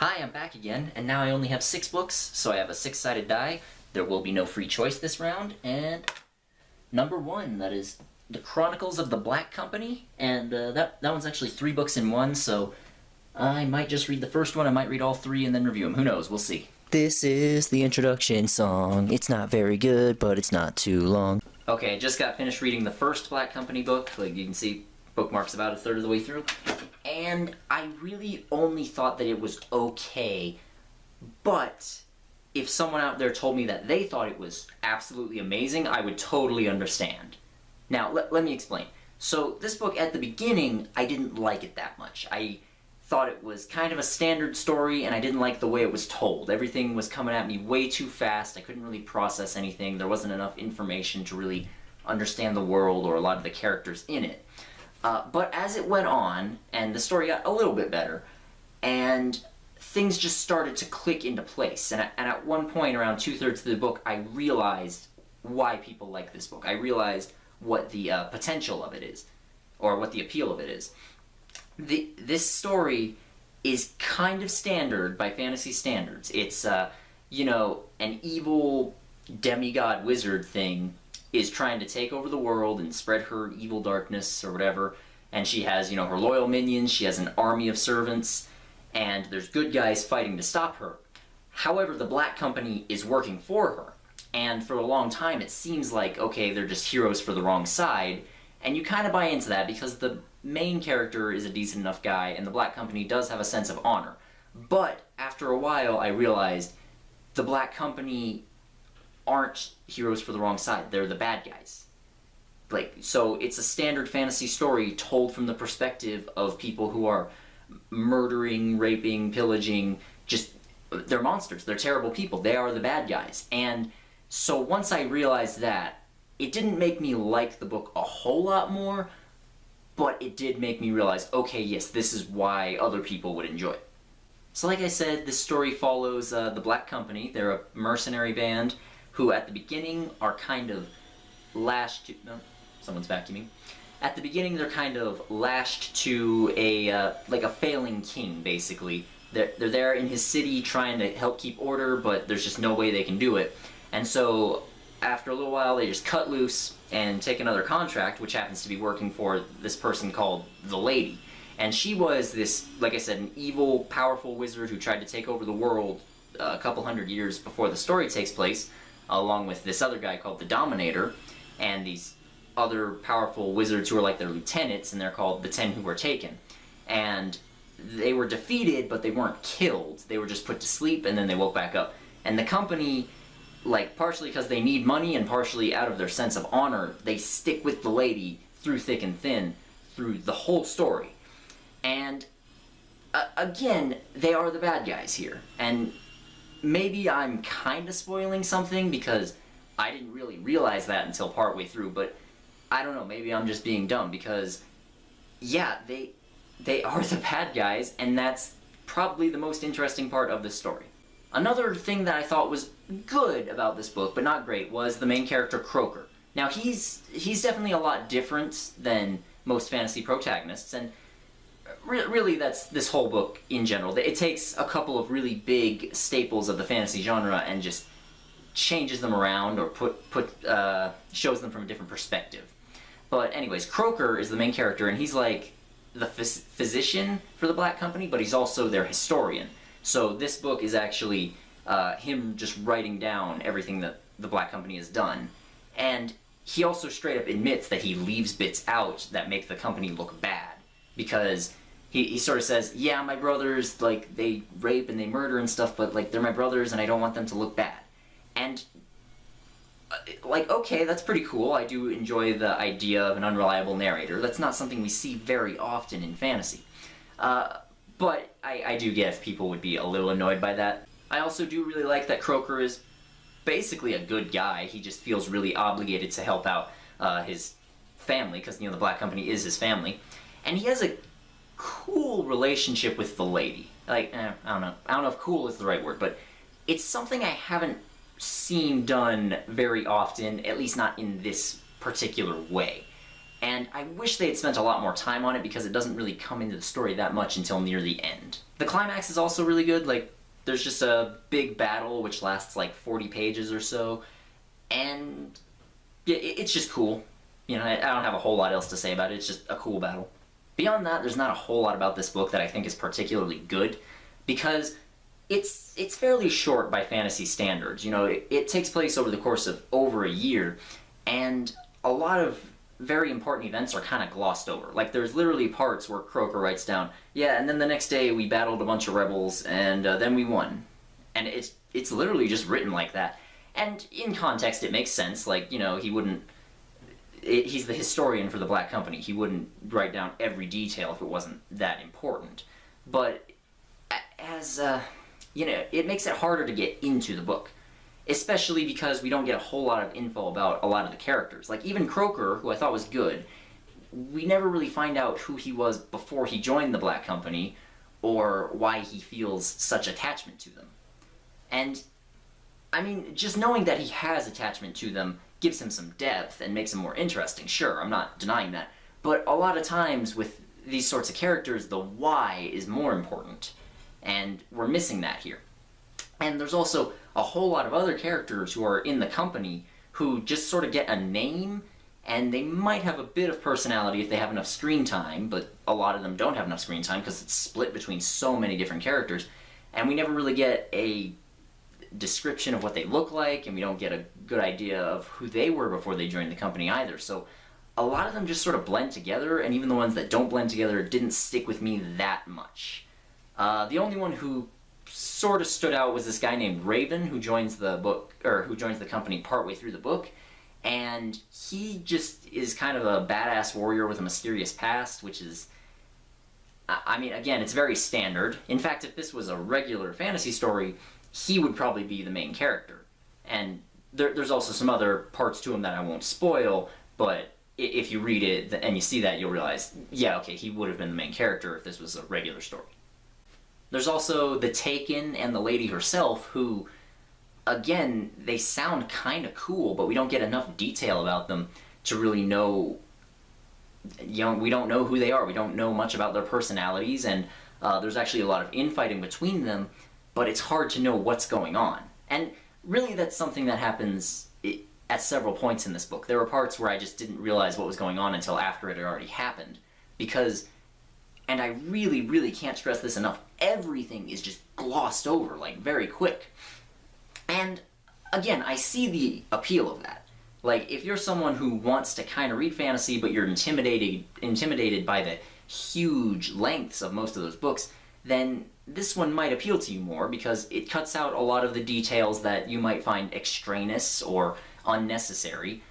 Hi, I'm back again, and now I only have 6 books, so I have a 6-sided die. There will be no free choice this round, and number 1, that is The Chronicles of the Black Company, and that one's actually 3 books in one, so I might just read the first one, I might read all 3 and then review them. Who knows? We'll see. This is the introduction song. It's not very good, but it's not too long. Okay, I just got finished reading the first Black Company book. Like you can see, bookmarks about a third of the way through. And I really only thought that it was okay, but if someone out there told me that they thought it was absolutely amazing, I would totally understand. Now, let me explain. So, this book, at the beginning, I didn't like it that much. I thought it was kind of a standard story, and I didn't like the way it was told. Everything was coming at me way too fast. I couldn't really process anything. There wasn't enough information to really understand the world or a lot of the characters in it. But as it went on, and the story got a little bit better, and things just started to click into place. And at one point, around 2/3 of the book, I realized why people like this book. I realized what the potential of it is, or what the appeal of it is. This story is kind of standard by fantasy standards. It's, an evil demigod wizard thing is trying to take over the world and spread her evil darkness or whatever, and she has, her loyal minions, she has an army of servants, and there's good guys fighting to stop her. However, the Black Company is working for her, and for a long time it seems like, okay, they're just heroes for the wrong side, and you kind of buy into that because the main character is a decent enough guy, and the Black Company does have a sense of honor. But after a while, I realized the Black Company aren't heroes for the wrong side. They're the bad guys. So it's a standard fantasy story told from the perspective of people who are murdering, raping, pillaging, they're monsters. They're terrible people. They are the bad guys. And so once I realized that, it didn't make me like the book a whole lot more, but it did make me realize, okay, yes, this is why other people would enjoy it. So like I said, this story follows the Black Company. They're a mercenary band who at the beginning are kind of lashed to... No, someone's vacuuming. At the beginning, they're kind of lashed to a failing king, basically. They're there in his city trying to help keep order, but there's just no way they can do it. And so, after a little while, they just cut loose and take another contract, which happens to be working for this person called the Lady. And she was this, like I said, an evil, powerful wizard who tried to take over the world a couple hundred years before the story takes place, along with this other guy called the Dominator, and these other powerful wizards who are like their lieutenants, and they're called the 10 Who Were Taken. And they were defeated, but they weren't killed. They were just put to sleep, and then they woke back up. And the company, partially because they need money, and partially out of their sense of honor, they stick with the Lady through thick and thin, through the whole story. And, again, they are the bad guys here. And maybe I'm kind of spoiling something because I didn't really realize that until partway through, but I don't know, maybe I'm just being dumb because, yeah, they are the bad guys, and that's probably the most interesting part of this story. Another thing that I thought was good about this book, but not great, was the main character, Croker. Now, he's definitely a lot different than most fantasy protagonists, and really that's this whole book in general. It takes a couple of really big staples of the fantasy genre and just changes them around or shows them from a different perspective. But anyways, Croker is the main character, and he's like the physician for the Black Company, but he's also their historian. So this book is actually him just writing down everything that the Black Company has done. And he also straight up admits that he leaves bits out that make the company look bad. Because he sort of says, yeah, my brothers, they rape and they murder and stuff, but, they're my brothers and I don't want them to look bad. And, okay, that's pretty cool. I do enjoy the idea of an unreliable narrator. That's not something we see very often in fantasy. But I do get if people would be a little annoyed by that. I also do really like that Croker is basically a good guy. He just feels really obligated to help out his family, because, the Black Company is his family. And he has a cool relationship with the Lady. I don't know. I don't know if cool is the right word, but it's something I haven't seen done very often, at least not in this particular way. And I wish they had spent a lot more time on it because it doesn't really come into the story that much until near the end. The climax is also really good. Like, there's just a big battle which lasts like 40 pages or so, and yeah, it's just cool. You know, I don't have a whole lot else to say about it. It's just a cool battle. Beyond that, there's not a whole lot about this book that I think is particularly good, because it's fairly short by fantasy standards. You know, it takes place over the course of over a year, and a lot of very important events are kind of glossed over. Like, there's literally parts where Croker writes down, yeah, and then the next day we battled a bunch of rebels, and then we won. And it's literally just written like that. And in context, it makes sense. Like, you know, he wouldn't... he's the historian for the Black Company. He wouldn't write down every detail if it wasn't that important. But as, you know, it makes it harder to get into the book. Especially because we don't get a whole lot of info about a lot of the characters. Like, even Croker, who I thought was good, we never really find out who he was before he joined the Black Company, or why he feels such attachment to them. And, I mean, just knowing that he has attachment to them gives him some depth and makes him more interesting. Sure, I'm not denying that. But a lot of times with these sorts of characters, the why is more important. And we're missing that here. And there's also a whole lot of other characters who are in the company who just sort of get a name, and they might have a bit of personality if they have enough screen time, but a lot of them don't have enough screen time because it's split between so many different characters, and we never really get a description of what they look like, and we don't get a good idea of who they were before they joined the company either. So a lot of them just sort of blend together, and even the ones that don't blend together didn't stick with me that much. The only one who sort of stood out was this guy named Raven, who joins the company partway through the book, and he just is kind of a badass warrior with a mysterious past, which is, I mean, again, it's very standard. In fact, if this was a regular fantasy story, he would probably be the main character. And there's also some other parts to him that I won't spoil, but if you read it and you see that, you'll realize, yeah, okay, he would have been the main character if this was a regular story. There's also the Taken and the lady herself, who, again, they sound kind of cool, but we don't get enough detail about them to really know, you know, we don't know who they are. We don't know much about their personalities, and there's actually a lot of infighting between them, but it's hard to know what's going on. And really, that's something that happens at several points in this book. There were parts where I just didn't realize what was going on until after it had already happened, because... and I really, really can't stress this enough, everything is just glossed over, like, very quick. And, again, I see the appeal of that. Like, if you're someone who wants to kind of read fantasy, but you're intimidated by the huge lengths of most of those books, then this one might appeal to you more, because it cuts out a lot of the details that you might find extraneous or unnecessary,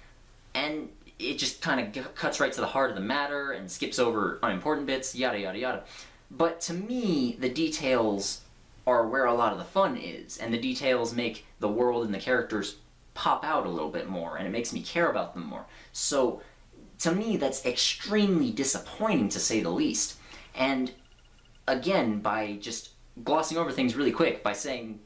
and it just kind of cuts right to the heart of the matter and skips over unimportant bits, yada yada yada. But to me, the details are where a lot of the fun is, and the details make the world and the characters pop out a little bit more, and it makes me care about them more. So, to me, that's extremely disappointing, to say the least. And, again, by just glossing over things really quick, by saying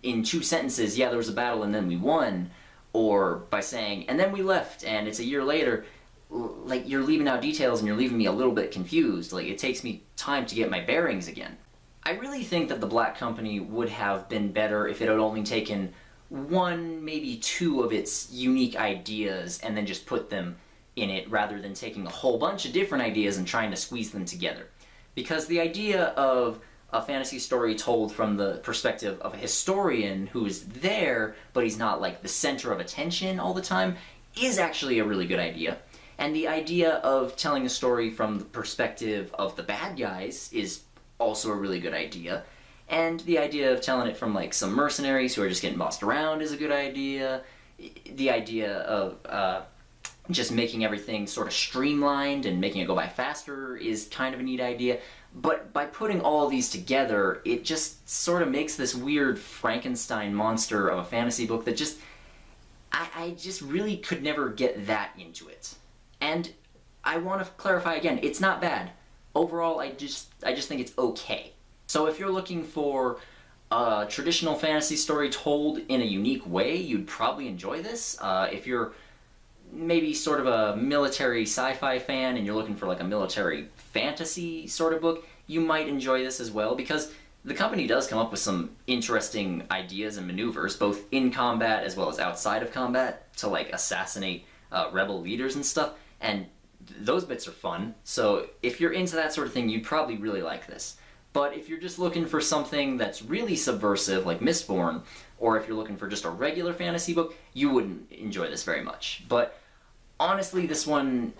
in 2 sentences, yeah, there was a battle and then we won, or by saying, and then we left, and it's a year later, like, you're leaving out details and you're leaving me a little bit confused. Like, it takes me time to get my bearings again. I really think that the Black Company would have been better if it had only taken 1, maybe 2 of its unique ideas and then just put them in it, rather than taking a whole bunch of different ideas and trying to squeeze them together. Because the idea of a fantasy story told from the perspective of a historian who is there, but he's not, like, the center of attention all the time, is actually a really good idea. And the idea of telling a story from the perspective of the bad guys is also a really good idea. And the idea of telling it from, like, some mercenaries who are just getting bossed around is a good idea. The idea of just making everything sort of streamlined and making it go by faster is kind of a neat idea. But by putting all these together, it just sort of makes this weird Frankenstein monster of a fantasy book that just... I just really could never get that into it. And I want to clarify again, it's not bad. Overall, I just think it's okay. So if you're looking for a traditional fantasy story told in a unique way, you'd probably enjoy this. If you're maybe sort of a military sci-fi fan and you're looking for like a military fantasy sort of book, you might enjoy this as well, because the company does come up with some interesting ideas and maneuvers, both in combat as well as outside of combat, to like assassinate rebel leaders and stuff, and those bits are fun. So if you're into that sort of thing, you'd probably really like this. But if you're just looking for something that's really subversive, like Mistborn, or if you're looking for just a regular fantasy book, you wouldn't enjoy this very much. But honestly, this one,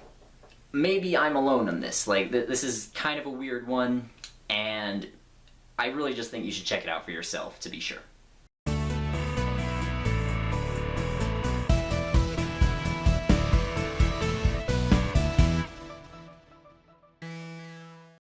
maybe I'm alone on this. Like, this is kind of a weird one, and I really just think you should check it out for yourself to be sure.